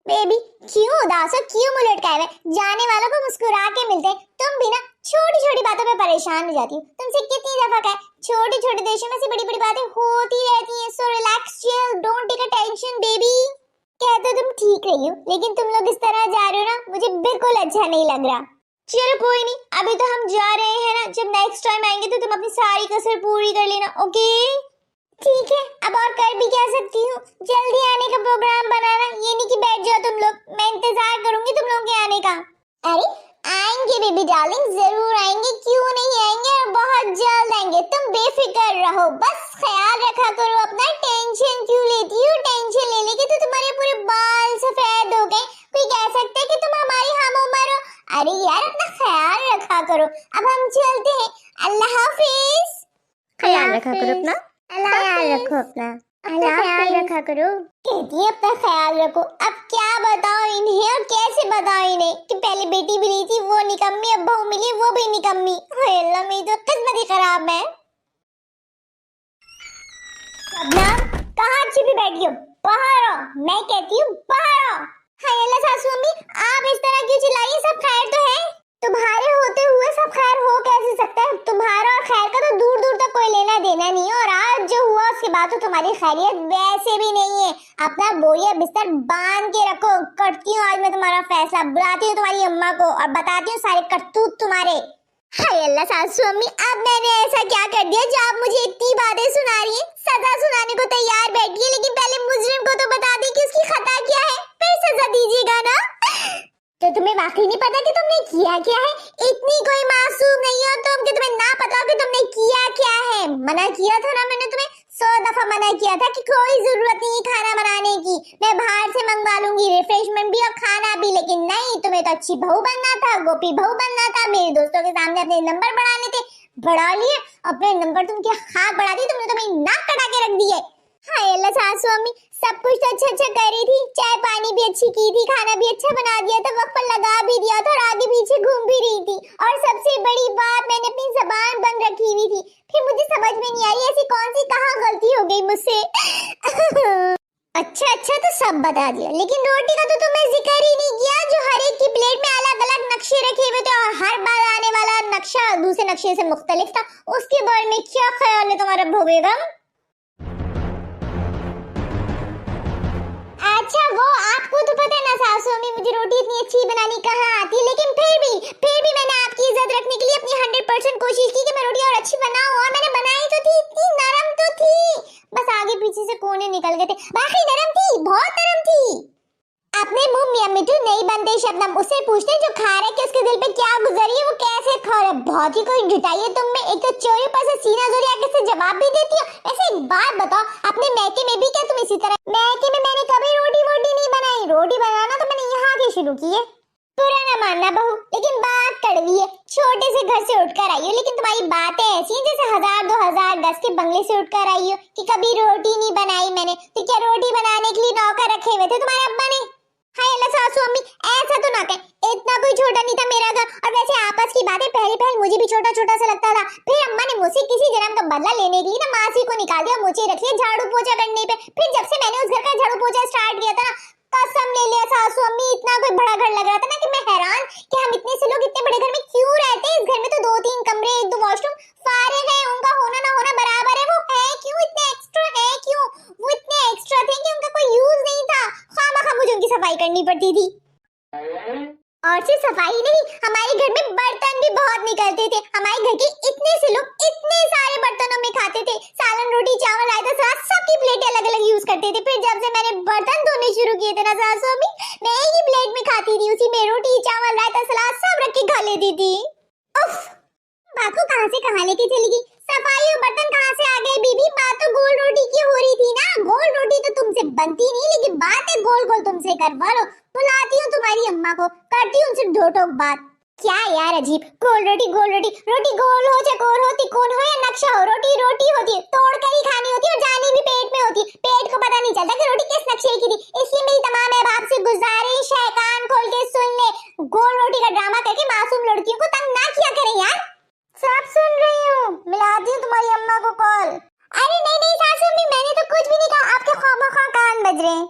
Baby क्यों उदास हो, क्यों मुंह लटकाए हुए? जाने वालों को मुस्कुरा के मिलते हैं, तुम भी ना छोटी छोटी बातों पे परेशान हो जाती हो। तुमसे कितनी दफा कहा, छोटी छोटी देशों में से बड़ी बड़ी बातें होती रहती हैं। So relax, chill, don't take a tension baby. कहते तुम ठीक रही हो, लेकिन तुम लोग इस तरह जा रहे हो ना, मुझे बिल्कुल अच्छा नहीं लग रहा। चलो कोई नहीं, अभी तो हम जा रहे हैं ना, जब नेक्स्ट टाइम आएंगे तो तुम अपनी सारी कसर पूरी कर लेना, ओके? ठीक है, अब और कर भी क्या सकती हूँ। जल्दी आने का प्रोग्राम बनाना, ये नहीं कि बैठ जाओ तुम लोग। मैं इंतजार करूंगी तुम लोगों के आने का। अरे आएंगे बेबी डार्लिंग, जरूर आएंगे, क्यों नहीं आएंगे, और बहुत जल्द आएंगे। तुम बेफिक्र रहो, बस ख्याल रखा करो अपना। टेंशन क्यों लेती हो? टेंशन ले लेगी तो तुम्हारे पूरे बाल सफेद हो गए। कोई कह सकता है कि तुम हमारी हम उम्र हो? अरे यार अपना ख्याल रखा करो। अब हम चलते हैं, अल्लाह हाफिज। ख्याल रखा करो अपना, ख्याल रखो अपना, ख्याल रखा करो। कहती है अपना ख्याल रखो। अब क्या बताओ इन्हें और कैसे बताओ इन्हें कि पहले बेटी मिली थी वो निकम्मी, अब बहू मिली वो भी निकम्मी। हाय अल्लाह, मेरी तो किस्मत ही खराब है। शबनम कहाँ छिपी बैठी हो? बाहर आओ, मैं कहती हूँ बाहर आओ। हाय अल्लाह सासू अम्मी, आप इस तरह क्यों चिल्ला रही हैं? सब खैर तो है? तुम्हारे होते हुए सब खैर हो कैसे सकता है? तुम्हारा और खैर का तो दूर दूर तक कोई लेना देना नहीं है, और आज जो हुआ उसके बाद तो तुम्हारी खैरियत वैसे भी नहीं है। अपना बोरिया बिस्तर बांध के रखो। करती हूँ आज मैं तुम्हारा फैसला, बुलाती हूँ तुम्हारी अम्मा को और बताती हूँ सारे करतूत तुम्हारे। हाय अल्लाह सासू अम्मी, अब मैंने ऐसा क्या कर दिया जो आप मुझे इतनी बातें सुना रही हैं? सजा सुनाने को तैयार बैठी है, लेकिन पहले मुजरिम को तो बता दी कि उसकी खता क्या है, फिर सजा दीजिएगा ना। तो तुम्हें वाकई नहीं पता कि तुमने किया क्या है? इतनी कोई मासूम नहीं हो तुम कि तुम्हें ना पता हो कि तुमने किया क्या है। मना किया था ना मैंने तुम्हें, 100 दफा मना किया था कि कोई जरूरत नहीं खाना बनाने की, मैं बाहर से मंगवा लूंगी, रिफ्रेशमेंट भी और खाना भी। लेकिन नहीं, तुम्हें तो अच्छी बहू बनना था, गोपी बहू बनना था, मेरे दोस्तों के सामने अपने नंबर बढ़ाने थे, बढ़ा लिए। अपने नंबर तुम क्या खाक बढ़ा दी तुमने, तो मेरी नाक कटा के रख दी है। हाय अल्लाह सासू अम्मी, सब कुछ तो अच्छा अच्छा कर रही थी, चाय पानी भी अच्छी की थी, खाना भी अच्छा बना दिया था, वक्त पर लगा भी दिया था, और आगे पीछे घूम भी रही थी। और सबसे बड़ी बात, मैंने अपनी ज़बान बंद रखी हुई थी। फिर मुझे समझ में नहीं आई ऐसी कौन सी कहाँ गलती हो गई मुझसे। अच्छा अच्छा तो सब बता दिया, लेकिन रोटी का तो तुमने जिक्र ही नहीं किया, जो हर एक की प्लेट में अलग अलग नक्शे रखे हुए थे और हर बार आने वाला नक्शा दूसरे नक्शे से मुख्तलिफ था। उसके बारे में क्या ख्याल है तुम्हारा बेगम? अच्छा वो आपको तो पता है ना सासू अम्मी, मुझे रोटी इतनी अच्छी बनानी कहाँ आती है, लेकिन फिर भी मैंने आपकी इज्जत रखने के लिए अपनी 100% कोशिश की कि मैं रोटी और अच्छी बनाऊं, और मैंने बनाई तो थी, इतनी नरम तो थी, बस आगे पीछे से कोने निकल गए थे, बाकी नरम थी, बहुत नरम थी। अपने मुंह मियां मिठू नहीं बनते शबनम, उससे पूछते जो खा रहे कि उसके दिल पे क्या गुजरी है, वो कैसे खा रहा है। बहुत ही कोई जुटाई है तुम में, एक तो चोरी पर से सीना जोरी आगे से जवाब भी देती हो। ऐसे एक बात बताओ, अपने मैके में भी क्या तुम इसी तरह? मैके में मैंने कभी रोटी नहीं बनाई, रोटी बनाना तो मैंने यहाँ के शुरू की है। बुरा ना मानना बहू, लेकिन बात कड़वी है। छोटे से घर से उठकर आई हो, लेकिन तुम्हारी बातें ऐसी हैं जैसे 1000 2010 के बंगले से उठकर आई हो कि कभी रोटी नहीं बनाई मैंने। तो क्या रोटी बनाने के लिए नौकर रखे हुए थे तुम्हारे अब्बा ने? हाय अल्लाह सासू अम्मी, ऐसा तो ना कहें, इतना कोई छोटा नहीं था मेरा घर। और वैसे आपस की बातें पहले मुझे भी छोटा छोटा सा लगता था, फिर अम्मा ने मुझसे किसी जन्म का बदला लेने के लिए ना मासी को निकाल दिया, मुझे रख लिया झाड़ू पोछा करने पे। फिर जब से मैंने उस घर का झाड़ू पोछा स्टार्ट किया था ना, कसम ले लिया सासू अम्मी, इतना कोई बड़ा घर लग रहा था ना कि मैं हैरान कि हम इतने से लोग इतने बड़े घर में क्यों रहते हैं। इस घर में तो 2-3 कमरे, 1-2 वॉशरूम फारिग है, उनका होना ना होना बराबर है। वो है क्यों इतने एक्स्ट्रा, है क्यों वो इतने एक्स्ट्रा थे कि उनका कोई यूज नहीं था, खामखा मुझे उनकी सफाई करनी पड़ती थी। और सिर्फ सफाई नहीं, हमारे घर में बर्तन भी बहुत निकलते थे। हमारे घर के इतने से लोग इतने सारे बर्तनों में खाते थे, सालन रोटी चावल रायता सलाद सबकी प्लेटें अलग अलग यूज करते थे। फिर जब से मैंने बर्तन धोने शुरू किए थे ना सासू अम्मी, मैं एक ही प्लेट में खाती थी, उसी में रोटी चावल रायता सलाद सब रख के खा लेती थी। उफ, बात को कहां से कहां लेके चली गई। सफाई और बर्तन कहां से आ गए बीबी? बात तो गोल रोटी की हो रही थी ना। गोल रोटी तो तुमसे बनती नहीं, लेकिन बातें गोल गोल तुमसे करवा लो। बुलाती हूँ तुम्हारी अम्मा को, करती हूँ उनसे ढोटोक बात। क्या यार अजीब, गोल रोटी रोटी गोल हो चकोर हो तिकोन हो या नक्शा हो, रोटी रोटी होती है, तोड़ कर ही खानी होती है और जानी भी पेट में होती है। पेट को पता नहीं चलता कि रोटी किस नक्शे की थी। इसलिए मेरी तमाम अहबाब से गुजारिश है, कान खोल के सुन ले, गोल रोटी का ड्रामा करके मासूम लड़कियों को तंग ना किया करें यार। सब सुन रही हूँ, मिलाती हूँ तुम्हारी अम्मा को कॉल। अरे नहीं सासू अम्मी, मैंने तो कुछ भी नहीं कहा, आपके खामखा कान बज रहे हैं।